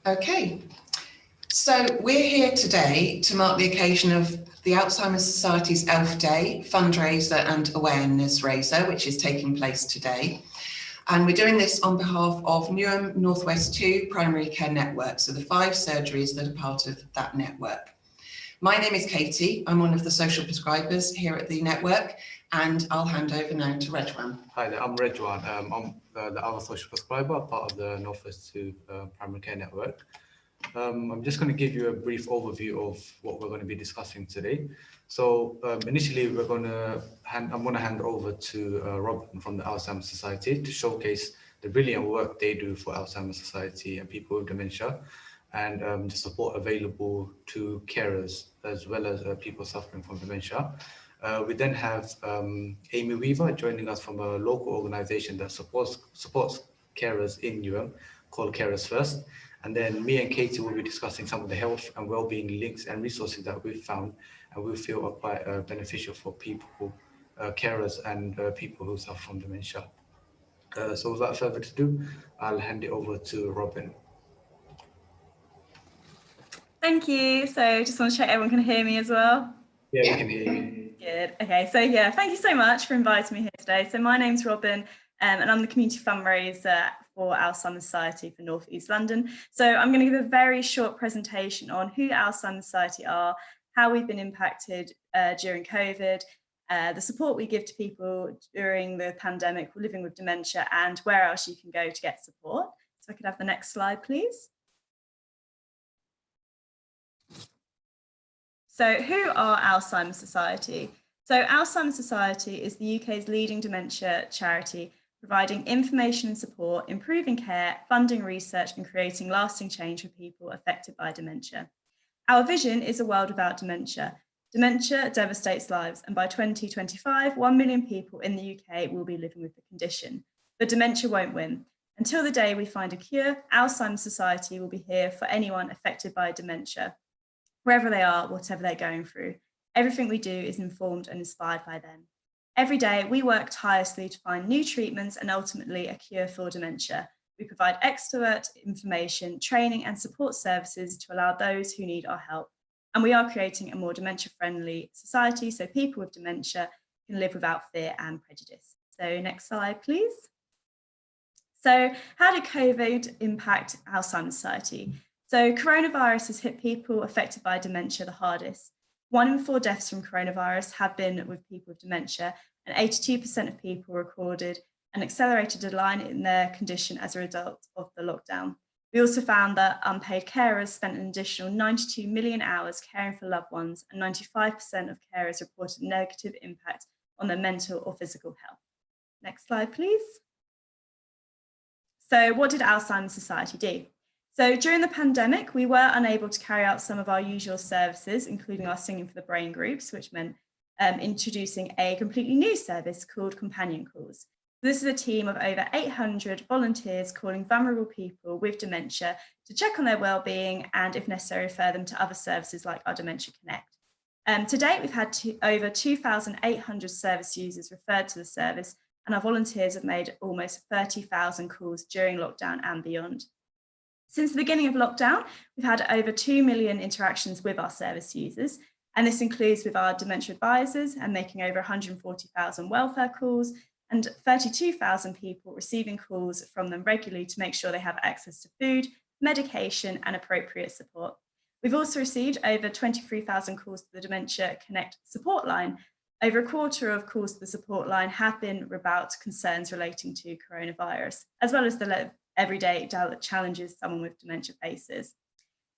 Okay, so we're here today to mark the occasion of the Alzheimer Society's Elf Day fundraiser and awareness raiser, which is taking place today. And we're doing this on behalf of Newham Northwest 2 Primary Care Network, so the 5 surgeries that are part of that network. My name is Katie. I'm one of the social prescribers here at the network, and I'll hand over now to Redwan. Hi there, I'm Redwan. I'm the other social prescriber, part of the Northwest 2 Primary Care Network. I'm just going to give you a brief overview of what we're going to be discussing today. So initially, I'm going to hand over to Robin from the Alzheimer Society to showcase the brilliant work they do for Alzheimer Society and people with dementia, and the support available to carers as well as people suffering from dementia. We then have Amy Weaver joining us from a local organization that supports carers in Newham called Carers First. And then me and Katie will be discussing some of the health and well-being links and resources that we've found and we feel are quite beneficial for people, carers and people who suffer from dementia. So without further ado, I'll hand it over to Robin. Thank you. So just want to check everyone can hear me as well. Yeah, we can hear you. Good. Okay, so yeah, thank you so much for inviting me here today. So my name's Robin and I'm the community fundraiser for Alzheimer Society for North East London. So I'm going to give a very short presentation on who Alzheimer Society are, how we've been impacted during COVID, the support we give to people during the pandemic living with dementia, and where else you can go to get support. So I could have the next slide, please. So who are Alzheimer Society? So Alzheimer Society is the UK's leading dementia charity, providing information and support, improving care, funding research and creating lasting change for people affected by dementia. Our vision is a world without dementia. Dementia devastates lives, and by 2025, 1 million people in the UK will be living with the condition. But dementia won't win. Until the day we find a cure, Alzheimer Society will be here for anyone affected by dementia, wherever they are, whatever they're going through. Everything we do is informed and inspired by them. Every day, we work tirelessly to find new treatments and ultimately a cure for dementia. We provide expert information, training and support services to allow those who need our help. And we are creating a more dementia-friendly society so people with dementia can live without fear and prejudice. So next slide, please. So how did COVID impact Alzheimer Society? So coronavirus has hit people affected by dementia the hardest. 1 in 4 deaths from coronavirus have been with people with dementia, and 82% of people recorded an accelerated decline in their condition as a result of the lockdown. We also found that unpaid carers spent an additional 92 million hours caring for loved ones, and 95% of carers reported negative impact on their mental or physical health. Next slide, please. So what did Alzheimer's Society do? So during the pandemic, we were unable to carry out some of our usual services, including our Singing for the Brain groups, which meant introducing a completely new service called Companion Calls. This is a team of over 800 volunteers calling vulnerable people with dementia to check on their well-being and, if necessary, refer them to other services like our Dementia Connect. To date, we've had over 2,800 service users referred to the service, and our volunteers have made almost 30,000 calls during lockdown and beyond. Since the beginning of lockdown, we've had over 2 million interactions with our service users, and this includes with our dementia advisors and making over 140,000 welfare calls and 32,000 people receiving calls from them regularly to make sure they have access to food, medication and appropriate support. We've also received over 23,000 calls to the Dementia Connect support line. Over a quarter of calls to the support line have been about concerns relating to coronavirus, as well as the everyday challenges someone with dementia faces.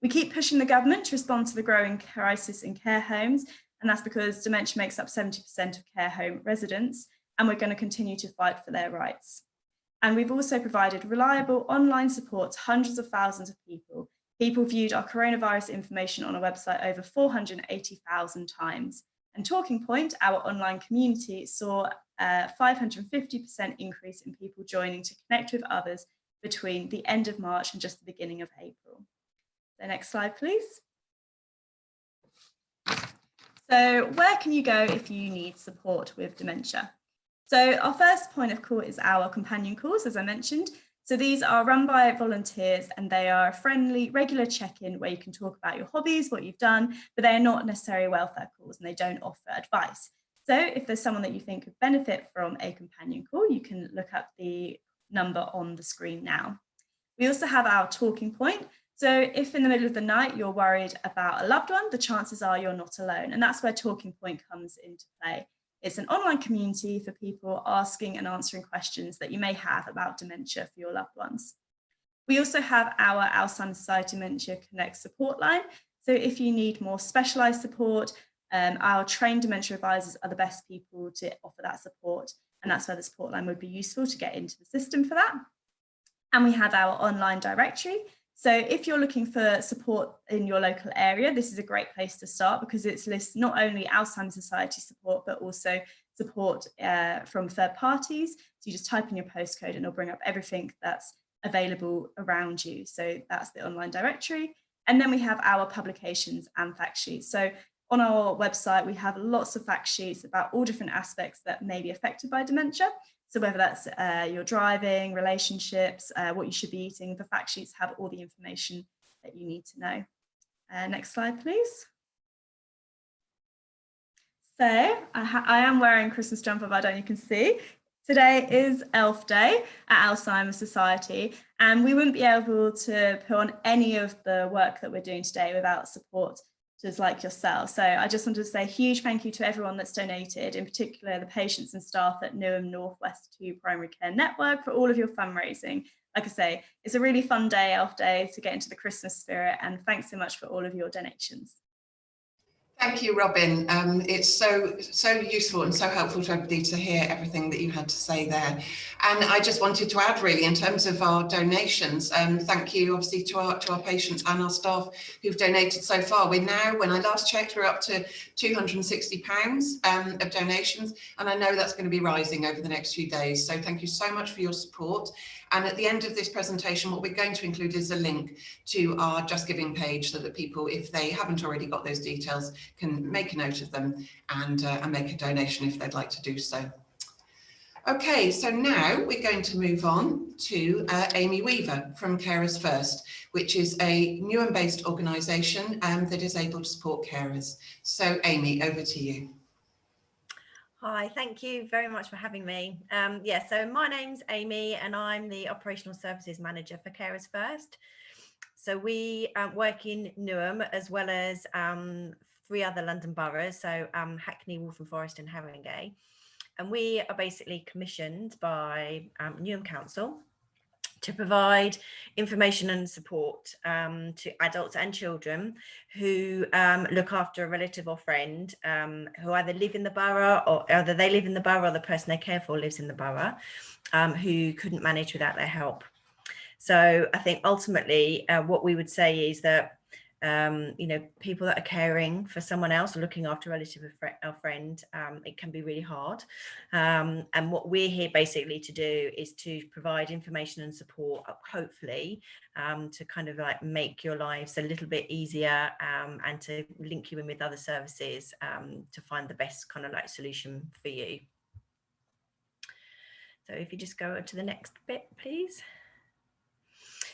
We keep pushing the government to respond to the growing crisis in care homes, and that's because dementia makes up 70% of care home residents, and we're going to continue to fight for their rights. And we've also provided reliable online support to hundreds of thousands of people. People viewed our coronavirus information on our website over 480,000 times. And Talking Point, our online community, saw a 550% increase in people joining to connect with others between the end of March and just the beginning of April. The next slide, please. So where can you go if you need support with dementia? So our first point of call is our companion calls, as I mentioned. So these are run by volunteers, and they are a friendly, regular check-in where you can talk about your hobbies, what you've done, but they are not necessarily welfare calls, and they don't offer advice. So if there's someone that you think could benefit from a companion call, you can look up the number on the screen now. We also have our talking point. So if in the middle of the night you're worried about a loved one, the chances are you're not alone. And that's where Talking Point comes into play. It's an online community for people asking and answering questions that you may have about dementia for your loved ones. We also have our Alzheimer's Society Dementia Connect support line. So if you need more specialised support, our trained dementia advisors are the best people to offer that support. And that's where the support line would be useful to get into the system for that. And we have our online directory. So if you're looking for support in your local area, this is a great place to start because it lists not only Alzheimer's Society support, but also support from third parties. So you just type in your postcode and it'll bring up everything that's available around you. So that's the online directory. And then we have our publications and fact sheets. So on our website, we have lots of fact sheets about all different aspects that may be affected by dementia. So whether that's your driving, relationships, what you should be eating, the fact sheets have all the information that you need to know. Next slide, please. So I am wearing Christmas jumper, but I don't know you can see. Today is Elf Day at Alzheimer's Society, and we wouldn't be able to put on any of the work that we're doing today without support just like yourself. So I just wanted to say a huge thank you to everyone that's donated, in particular the patients and staff at Newham Northwest 2 Primary Care Network for all of your fundraising. Like I say, it's a really fun day, Elf Day, to get into the Christmas spirit, and thanks so much for all of your donations. Thank you, Robin. It's so useful and so helpful to everybody to hear everything that you had to say there. And I just wanted to add, really, in terms of our donations, thank you, obviously, to our patients and our staff who've donated so far. We're now, when I last checked, we're up to £260 of donations, and I know that's going to be rising over the next few days. So thank you so much for your support. And at the end of this presentation, what we're going to include is a link to our Just Giving page so that people, if they haven't already got those details, can make a note of them and make a donation if they'd like to do so. Okay, so now we're going to move on to Amy Weaver from Carers First, which is a Newham-based organisation that is able to support carers. So Amy, over to you. Hi, thank you very much for having me. So my name's Amy and I'm the Operational Services Manager for Carers First. So we work in Newham as well as 3 other London boroughs, so Hackney, Waltham Forest and Haringey. And we are basically commissioned by Newham Council to provide information and support to adults and children who look after a relative or friend who either live in the borough or either they live in the borough or the person they care for lives in the borough who couldn't manage without their help. So I think ultimately what we would say is that people that are caring for someone else or looking after a relative or friend, it can be really hard. And what we're here basically to do is to provide information and support, hopefully, to kind of like make your lives a little bit easier and to link you in with other services to find the best kind of like solution for you. So if you just go to the next bit, please.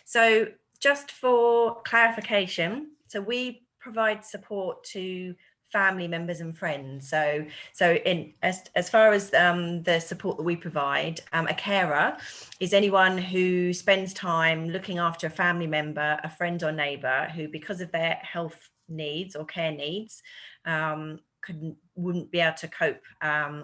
So just for clarification, so we provide support to family members and friends. So as far as the support that we provide, a carer is anyone who spends time looking after a family member, a friend or neighbour who, because of their health needs or care needs, wouldn't be able to cope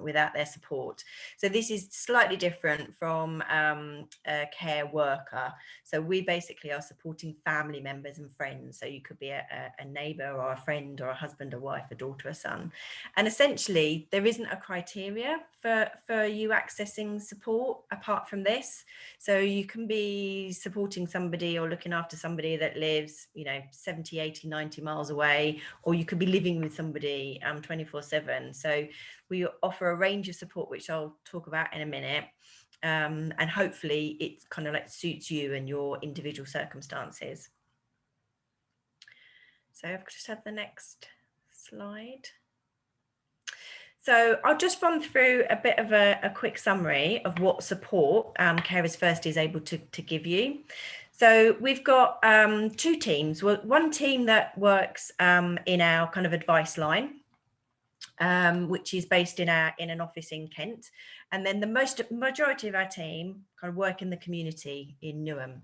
without their support. So this is slightly different from a care worker. So we basically are supporting family members and friends. So you could be a neighbour or a friend or a husband, a wife, a daughter, a son. And essentially there isn't a criteria for you accessing support apart from this. So you can be supporting somebody or looking after somebody that lives, 70, 80, 90 miles away, or you could be living with somebody 24/7. So we offer a range of support, which I'll talk about in a minute. And hopefully it kind of like suits you and your individual circumstances. So I've just had the next slide. So I'll just run through a bit of a quick summary of what support Carers First is able to give you. So we've got two teams. Well, one team that works in our kind of advice line, which is based in an office in Kent, and then the majority of our team kind of work in the community in Newham.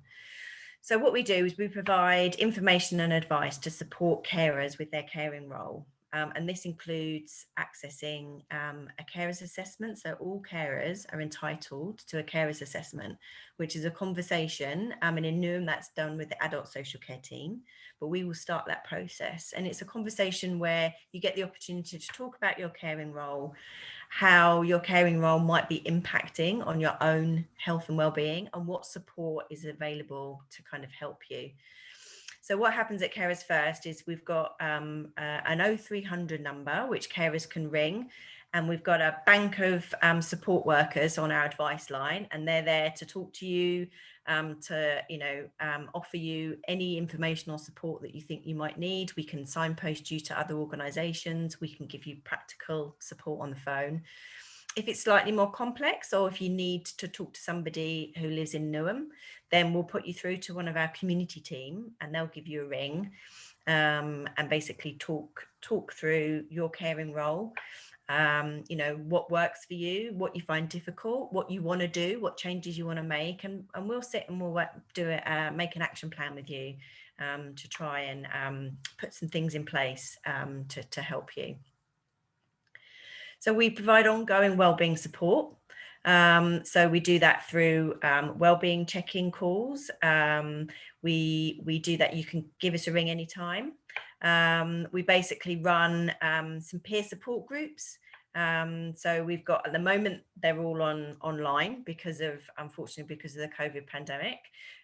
So what we do is we provide information and advice to support carers with their caring role. And this includes accessing a carers assessment. So all carers are entitled to a carers assessment, which is a conversation. And in Newham, that's done with the adult social care team. But we will start that process. And it's a conversation where you get the opportunity to talk about your caring role, how your caring role might be impacting on your own health and well-being, and what support is available to kind of help you. So what happens at Carers First is we've got an 0300 number which carers can ring, and we've got a bank of support workers on our advice line, and they're there to talk to you, to offer you any information or support that you think you might need. We can signpost you to other organisations. We can give you practical support on the phone. If it's slightly more complex, or if you need to talk to somebody who lives in Newham, then we'll put you through to one of our community team, and they'll give you a ring and basically talk through your caring role. What works for you, what you find difficult, what you want to do, what changes you want to make, and we'll sit and we'll make an action plan with you to try and put some things in place to help you. So we provide ongoing wellbeing support. So we do that through wellbeing check-in calls. We do that. You can give us a ring anytime. We basically run some peer support groups. So we've got, at the moment, they're all online unfortunately because of the COVID pandemic.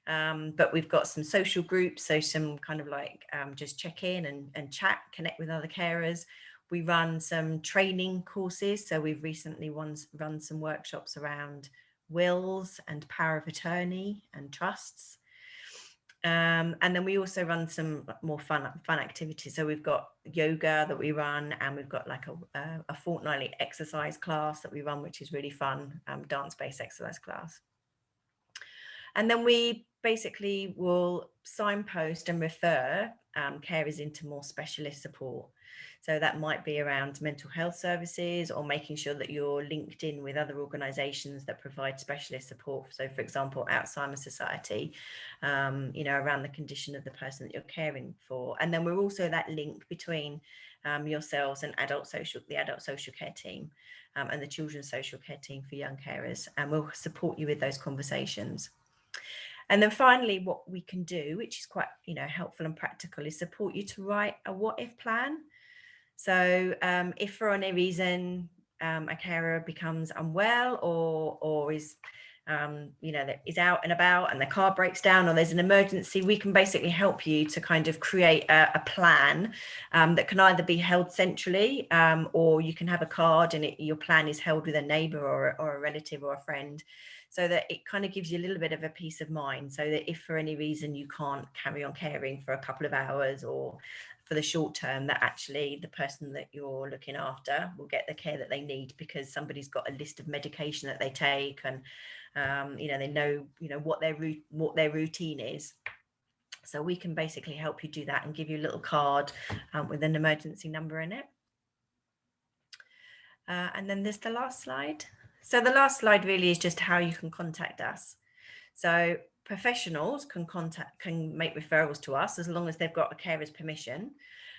But we've got some social groups, so some kind of like just check in and chat, connect with other carers. We run some training courses. So we've recently run some workshops around wills and power of attorney and trusts. And then we also run some more fun activities. So we've got yoga that we run, and we've got like a fortnightly exercise class that we run, which is really fun, dance-based exercise class. And then we basically will signpost and refer carers into more specialist support. So that might be around mental health services, or making sure that you're linked in with other organisations that provide specialist support. So, for example, Alzheimer Society, around the condition of the person that you're caring for. And then we're also that link between yourselves and the adult social care team and the children's social care team for young carers. And we'll support you with those conversations. And then finally, what we can do, which is quite helpful and practical, is support you to write a what if plan. So if for any reason a carer becomes unwell or is that is out and about and the car breaks down, or there's an emergency, we can basically help you to kind of create a plan that can either be held centrally, or you can have a card and your plan is held with a neighbour or a relative or a friend, so that it kind of gives you a little bit of a peace of mind, so that if for any reason you can't carry on caring for a couple of hours or for the short term, that actually the person that you're looking after will get the care that they need, because somebody's got a list of medication that they take, and they know what their routine is. So we can basically help you do that and give you a little card with an emergency number in it. And then there's the last slide. So the last slide really is just how you can contact us. So professionals can make referrals to us as long as they've got a carer's permission.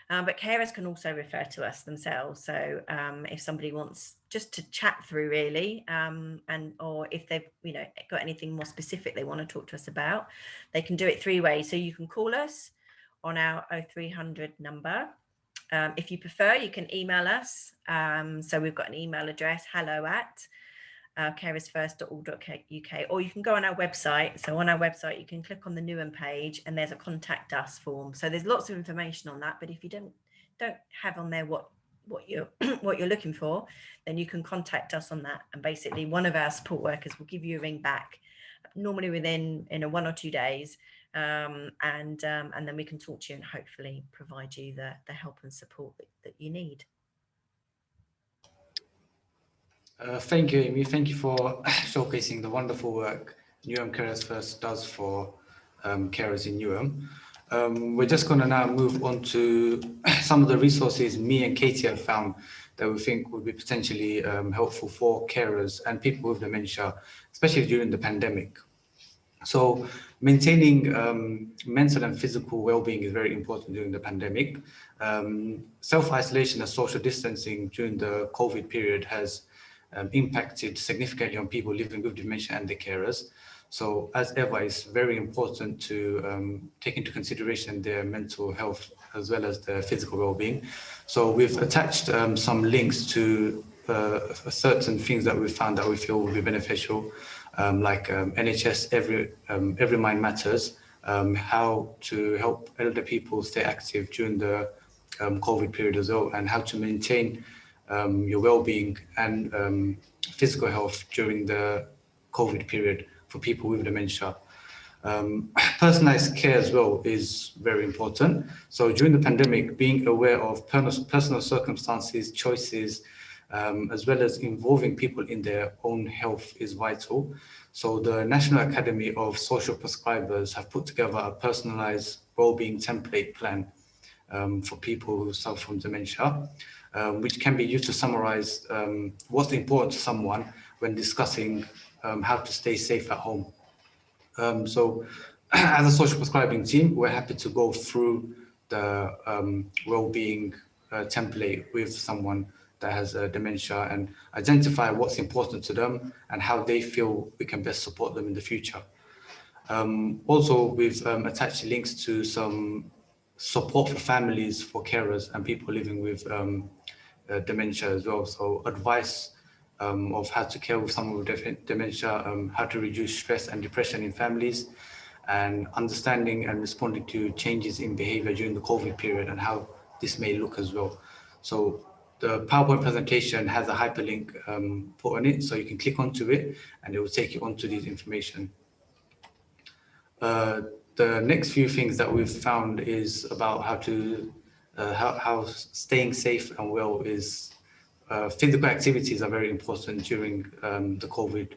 But carers can also refer to us themselves. So if somebody wants just to chat through really, or if they've got anything more specific they want to talk to us about, they can do it 3 ways. So you can call us on our 0300 number. If you prefer, you can email us. So we've got an email address, hello@carersfirst.org.uk, or you can go on our website. So on our website, you can click on the Newham page and there's a contact us form. So there's lots of information on that, but if you don't have on there what you're what you're looking for, then you can contact us on that. And basically one of our support workers will give you a ring back, normally within 1 or 2 days. And then we can talk to you and hopefully provide you the help and support that you need. Thank you, Amy. Thank you for showcasing the wonderful work Newham Carers First does for carers in Newham. We're just going to now move on to some of the resources me and Katie have found that we think would be potentially helpful for carers and people with dementia, especially during the pandemic. So maintaining mental and physical well-being is very important during the pandemic. Self-isolation and social distancing during the COVID period has impacted significantly on people living with dementia and their carers. So as ever, it's very important to take into consideration their mental health as well as their physical well-being. So we've attached some links to certain things that we found that we feel will be beneficial, like NHS Every Mind Matters, how to help elder people stay active during the COVID period as well, and how to maintain your well-being and physical health during the COVID period for people with dementia. Personalized care as well is very important. So during the pandemic, being aware of personal circumstances, choices, as well as involving people in their own health is vital. So the National Academy of Social Prescribers have put together a personalized wellbeing template plan for people who suffer from dementia, which can be used to summarize what's important to someone when discussing how to stay safe at home. So as a social prescribing team, we're happy to go through the well-being template with someone that has dementia and identify what's important to them and how they feel we can best support them in the future. Also, we've attached links to some support for families, for carers and people living with dementia as well. So advice of how to care with someone with dementia, how to reduce stress and depression in families, and understanding and responding to changes in behavior during the COVID period and how this may look as well. So the PowerPoint presentation has a hyperlink put on it, so you can click onto it and it will take you onto this information. The next few things that we've found is about how to how staying safe and well is physical activities are very important during the COVID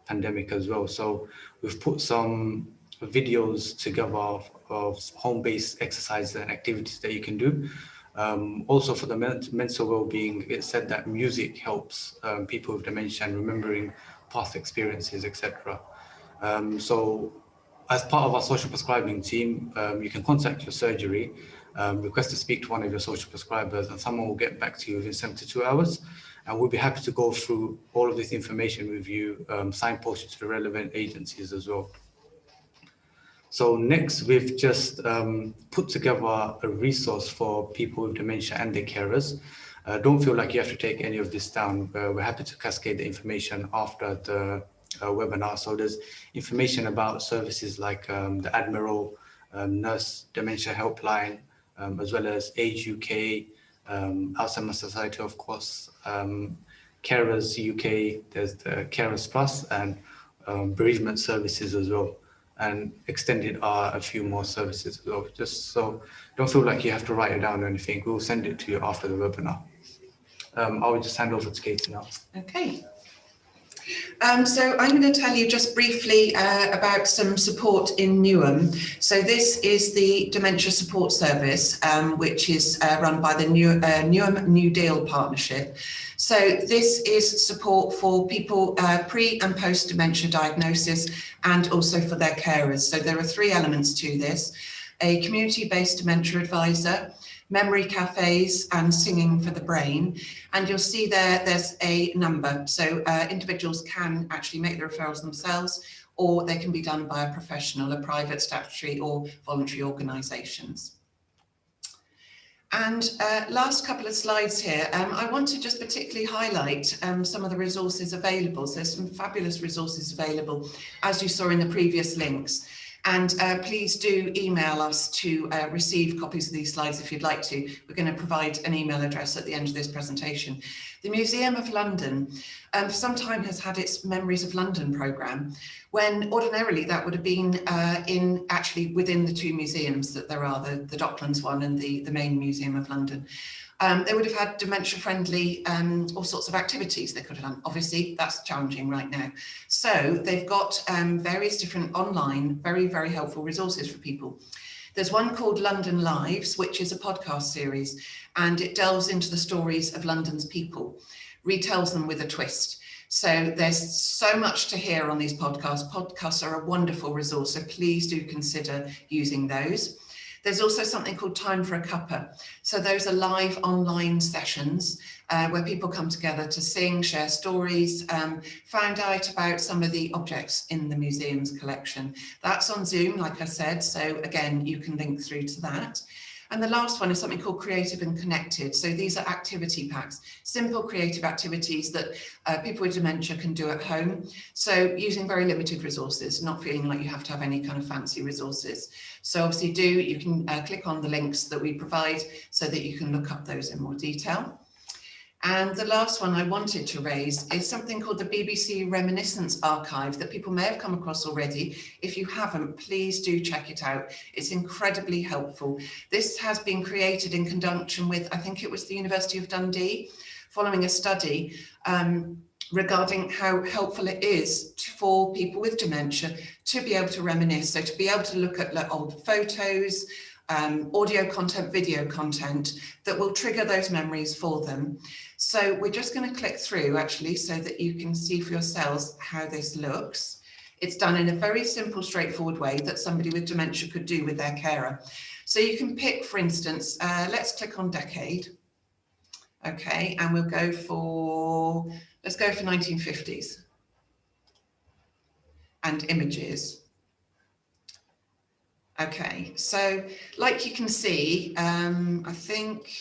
pandemic as well. So we've put some videos together of home-based exercises and activities that you can do. Also for the mental well-being, it said that music helps people with dementia and remembering past experiences, etc. So as part of our social prescribing team, you can contact your surgery, request to speak to one of your social prescribers, and someone will get back to you within 72 hours. And we'll be happy to go through all of this information with you, signpost it to the relevant agencies as well. So next, we've just put together a resource for people with dementia and their carers. Don't feel like you have to take any of this down. We're happy to cascade the information after the webinar. So there's information about services like the Admiral Nurse Dementia Helpline, as well as Age UK, Alzheimer Society, of course, Carers UK, there's the Carers Plus, and bereavement services as well. And extended are a few more services as well. Just so don't feel like you have to write it down or anything. We'll send it to you after the webinar. I will just hand over to Katie now. Okay. So I'm going to tell you just briefly about some support in Newham. So this is the Dementia Support Service, which is run by the Newham New Deal Partnership. So this is support for people pre and post dementia diagnosis and also for their carers. So there are three elements to this: a community-based dementia advisor, memory cafes, and singing for the brain. And you'll see there's a number. So individuals can actually make the referrals themselves, or they can be done by a professional, a private, statutory or voluntary organisations. And last couple of slides here, I want to just particularly highlight some of the resources available. So there's some fabulous resources available, as you saw in the previous links. And please do email us to receive copies of these slides if you'd like to. We're going to provide an email address at the end of this presentation. The Museum of London for some time has had its Memories of London programme, when ordinarily that would have been actually within the two museums that there are, the Docklands one and the main Museum of London. They would have had dementia-friendly all sorts of activities they could have done. Obviously, that's challenging right now. So they've got various different online, very, very helpful resources for people. There's one called London Lives, which is a podcast series, and it delves into the stories of London's people, retells them with a twist. So there's so much to hear on these podcasts. Podcasts are a wonderful resource, so please do consider using those. There's also something called Time for a Cuppa. So those are live online sessions where people come together to sing, share stories, find out about some of the objects in the museum's collection. That's on Zoom, like I said, so again, you can link through to that. And the last one is something called Creative and Connected. So these are activity packs, simple creative activities that people with dementia can do at home. So using very limited resources, not feeling like you have to have any kind of fancy resources. So obviously you can click on the links that we provide so that you can look up those in more detail. And the last one I wanted to raise is something called the BBC Reminiscence Archive that people may have come across already. If you haven't, please do check it out. It's incredibly helpful. This has been created in conjunction with, I think it was the University of Dundee, following a study regarding how helpful it is for people with dementia to be able to reminisce. So to be able to look at old photos, audio content, video content that will trigger those memories for them. So we're just going to click through actually so that you can see for yourselves how this looks. It's done in a very simple, straightforward way that somebody with dementia could do with their carer. So you can pick, for instance, let's click on decade. Okay, and we'll go for, let's go for 1950s and images. Okay, so like you can see, I think,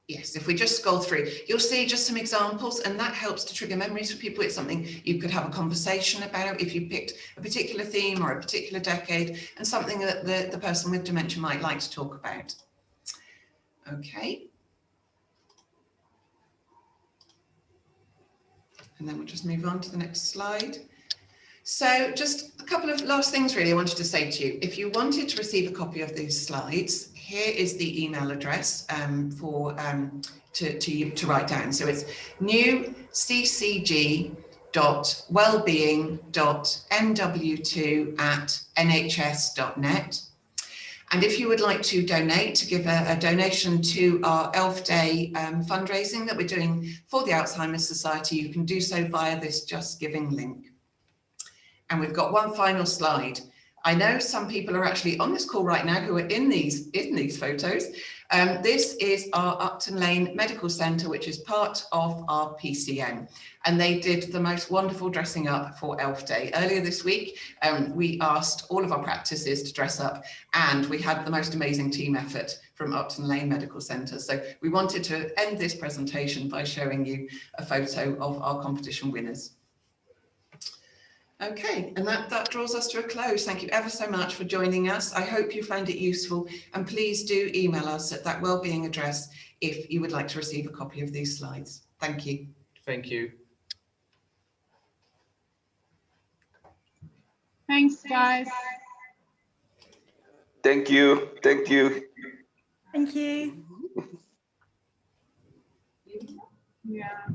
yes, if we just scroll through, you'll see just some examples, and that helps to trigger memories for people. It's something you could have a conversation about if you picked a particular theme or a particular decade, and something that the person with dementia might like to talk about. Okay. And then we'll just move on to the next slide. So just a couple of last things really I wanted to say to you. If you wanted to receive a copy of these slides, here is the email address to write down. So it's newccg.wellbeing.mw2@nhs.net. And if you would like to donate, to give a donation to our Elf Day fundraising that we're doing for the Alzheimer's Society, you can do so via this Just Giving link. And we've got one final slide. I know some people are actually on this call right now who are in these photos. This is our Upton Lane Medical Centre, which is part of our PCN. And they did the most wonderful dressing up for Elf Day. Earlier this week, we asked all of our practices to dress up, and we had the most amazing team effort from Upton Lane Medical Centre. So we wanted to end this presentation by showing you a photo of our competition winners. Okay, and that draws us to a close. Thank you ever so much for joining us. I hope you found it useful, and please do email us at that wellbeing address if you would like to receive a copy of these slides. Thank you. Thank you. Thanks, guys. Thank you. Thank you. Thank you. Yeah.